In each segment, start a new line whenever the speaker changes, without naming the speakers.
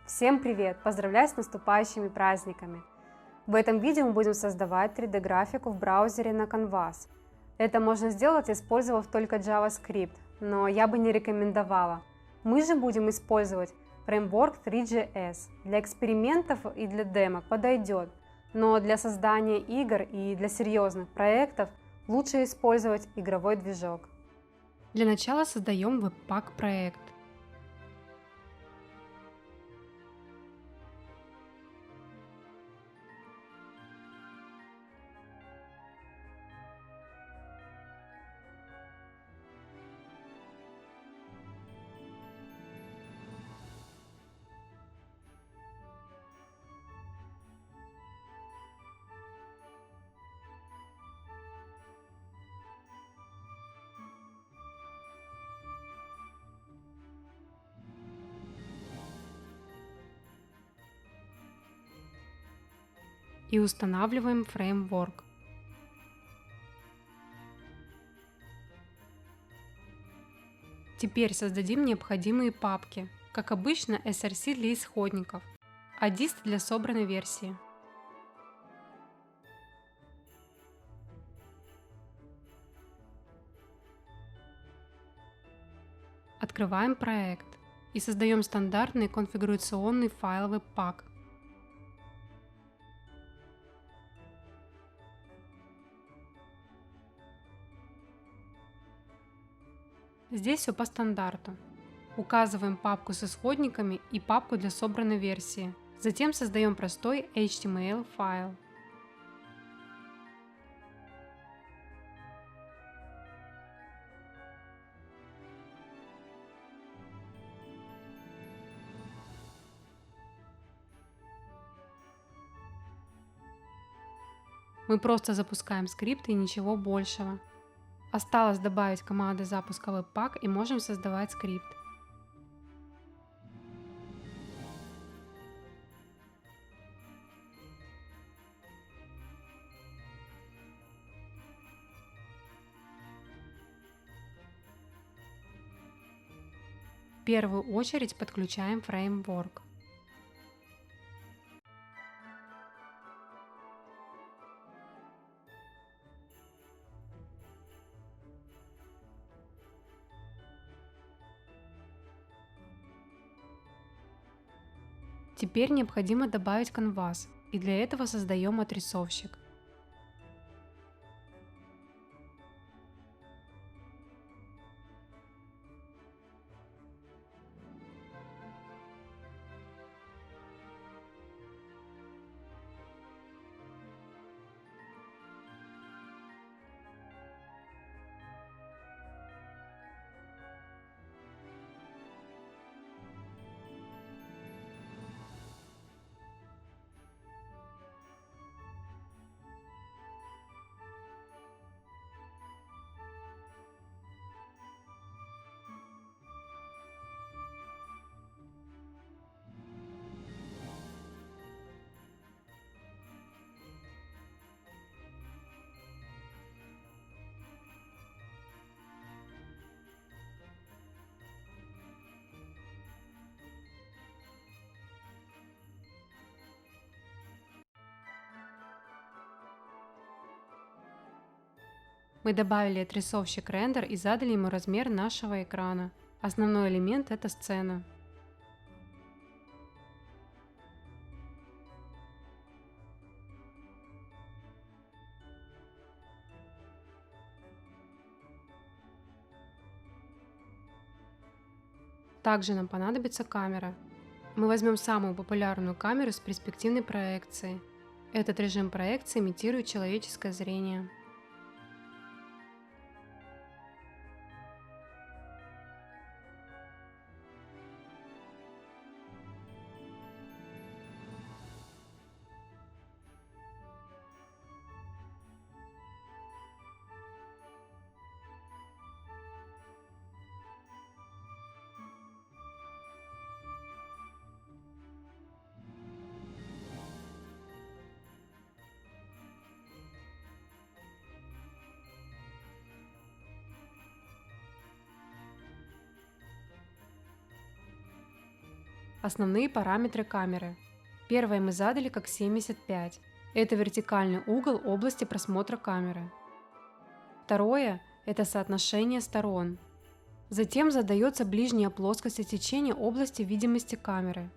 Всем привет! Поздравляю с наступающими праздниками! В этом видео мы будем создавать 3D-графику в браузере на Canvas. Это можно сделать, использовав только JavaScript, но я бы не рекомендовала. Мы же будем использовать фреймворк 3GS. Для экспериментов и для демок подойдет, но для создания игр и для серьезных проектов лучше использовать игровой движок.
Для начала создаем Webpack проект. И устанавливаем фреймворк. Теперь создадим необходимые папки, как обычно src для исходников, а dist для собранной версии. Открываем проект и создаем стандартный конфигурационный файл Webpack. Здесь все по стандарту. Указываем папку с исходниками и папку для собранной версии. Затем создаем простой HTML файл. Мы просто запускаем скрипт и ничего большего. Осталось добавить команды запуска Webpack и можем создавать скрипт. В первую очередь подключаем фреймворк. Теперь необходимо добавить Canvas, и для этого создаем отрисовщик. Мы добавили отрисовщик рендер и задали ему размер нашего экрана. Основной элемент — это сцена. Также нам понадобится камера. Мы возьмем самую популярную камеру с перспективной проекцией. Этот режим проекции имитирует человеческое зрение. Основные параметры камеры. Первое мы задали как 75. Это вертикальный угол области просмотра камеры. Второе – это соотношение сторон. Затем задается ближняя плоскость отсечения области видимости камеры.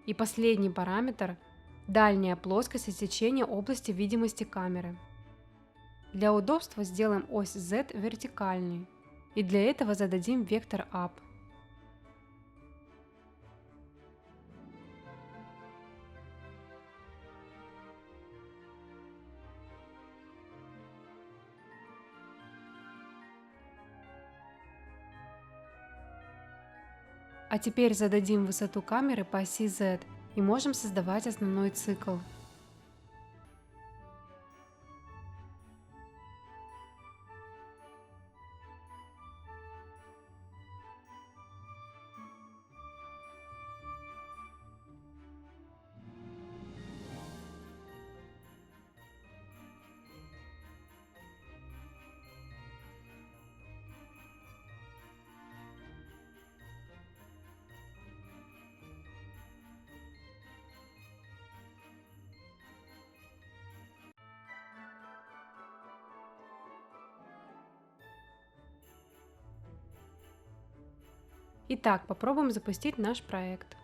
И последний параметр – дальняя плоскость отсечения области видимости камеры. Для удобства сделаем ось Z вертикальной, и для этого зададим вектор up. А теперь зададим высоту камеры по оси Z и можем создавать основной цикл. Итак, попробуем запустить наш проект.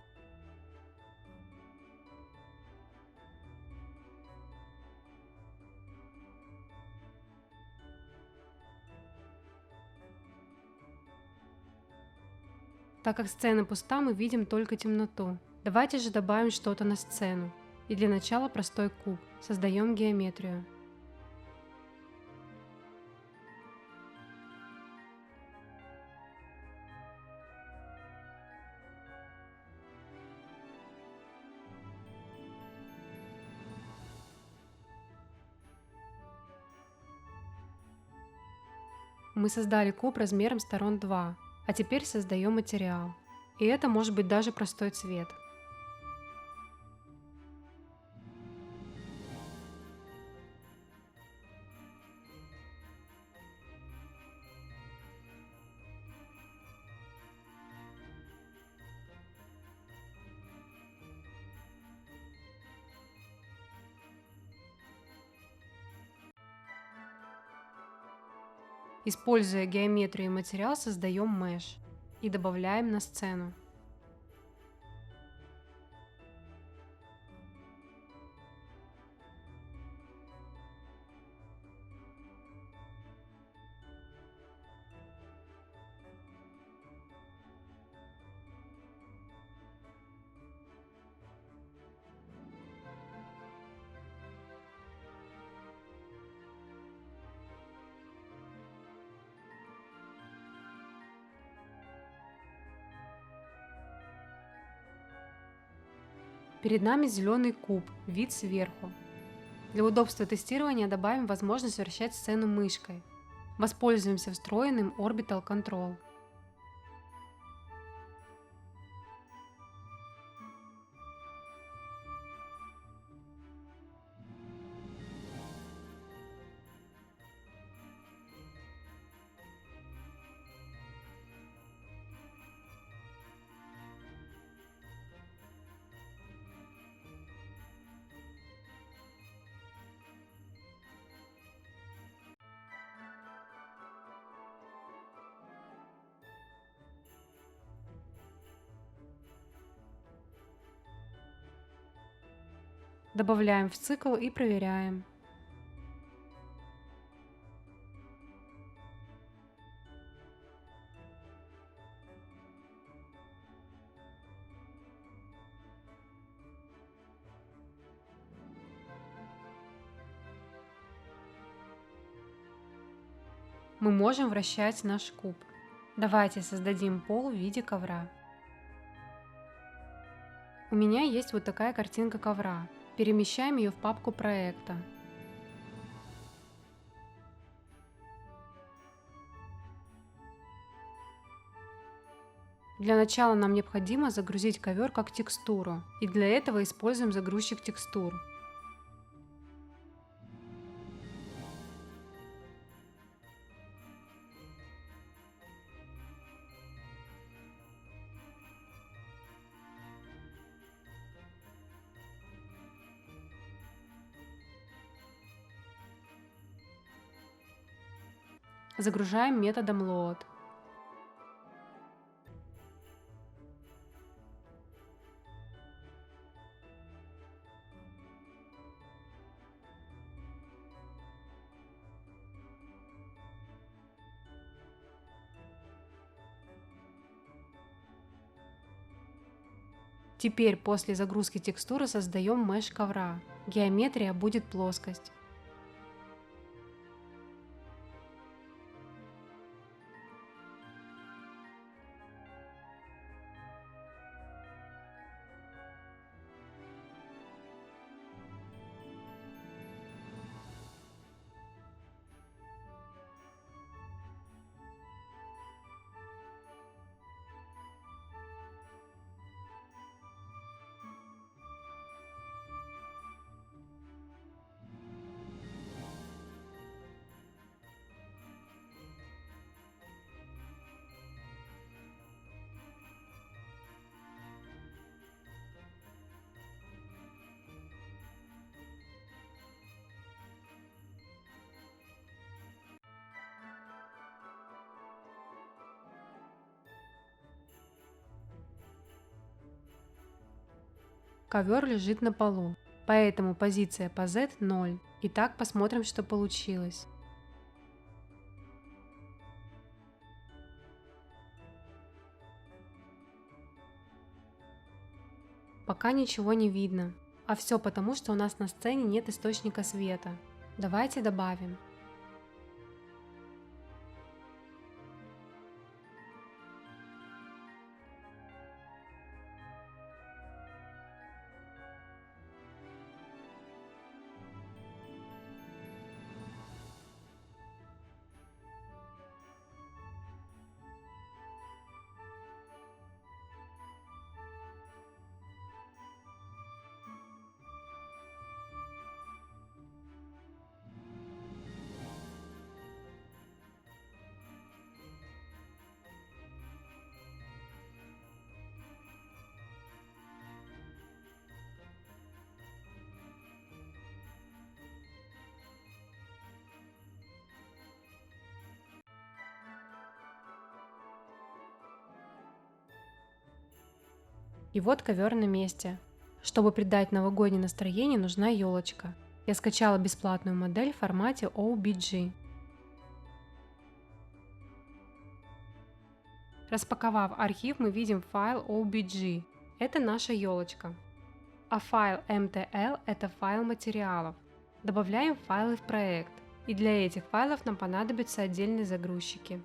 Так как сцена пуста, мы видим только темноту. Давайте же добавим что-то на сцену. И для начала простой куб. Создаем геометрию. Мы создали куб размером сторон 2, а теперь создаем материал. И это может быть даже простой цвет. Используя геометрию и материал, создаем меш и добавляем на сцену. Перед нами зеленый куб, вид сверху. Для удобства тестирования добавим возможность вращать сцену мышкой. Воспользуемся встроенным Orbital Control. Добавляем в цикл и проверяем. Мы можем вращать наш куб. Давайте создадим пол в виде ковра. У меня есть вот такая картинка ковра. Перемещаем ее в папку проекта. Для начала нам необходимо загрузить ковер как текстуру, и для этого используем загрузчик текстур. Загружаем методом load. Теперь после загрузки текстуры создаем меш ковра. Геометрия будет плоскость. Ковер лежит на полу, поэтому позиция по Z 0. Итак, посмотрим, что получилось. Пока ничего не видно, а все потому, что у нас на сцене нет источника света. Давайте добавим. И вот ковер на месте. Чтобы придать новогоднее настроение, нужна елочка. Я скачала бесплатную модель в формате OBJ. Распаковав архив, мы видим файл OBJ. Это наша елочка. А файл MTL – это файл материалов. Добавляем файлы в проект. И для этих файлов нам понадобятся отдельные загрузчики.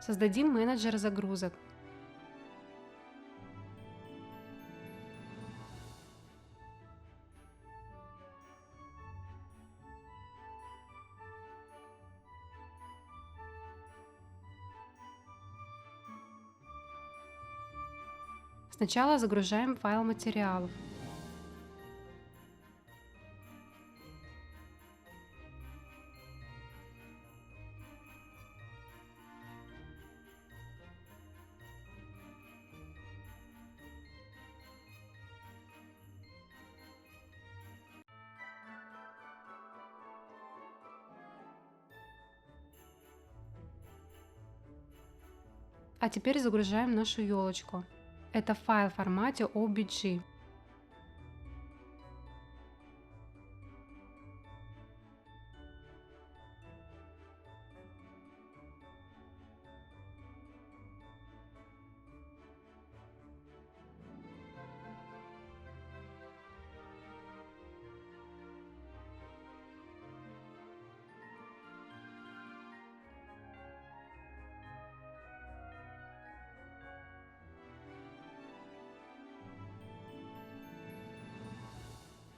Создадим менеджер загрузок. Сначала загружаем файл материалов. А теперь загружаем нашу елочку. Это файл в формате OBJ.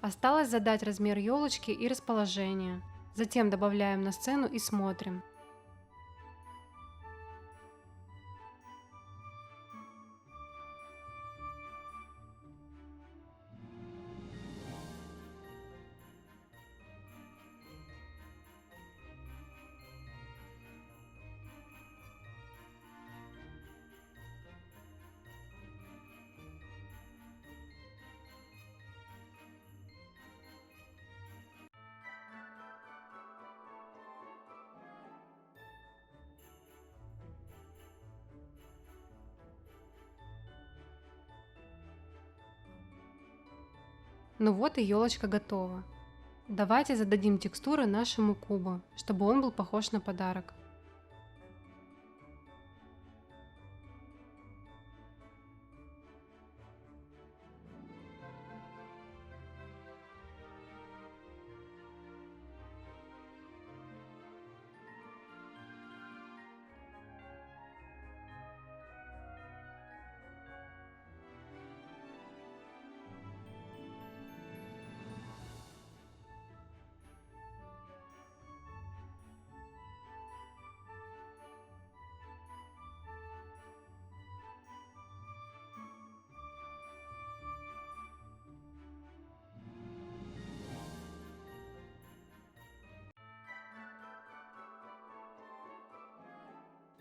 Осталось задать размер елочки и расположение. Затем добавляем на сцену и смотрим. Ну вот и елочка готова. Давайте зададим текстуры нашему кубу, чтобы он был похож на подарок.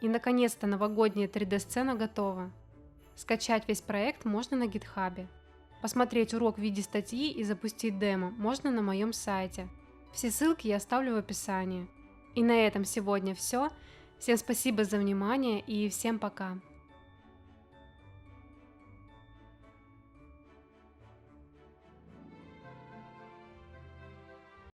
И наконец-то новогодняя 3D-сцена готова. Скачать весь проект можно на GitHub. Посмотреть урок в виде статьи и запустить демо можно на моем сайте. Все ссылки я оставлю в описании. И на этом сегодня все. Всем спасибо за внимание и всем пока.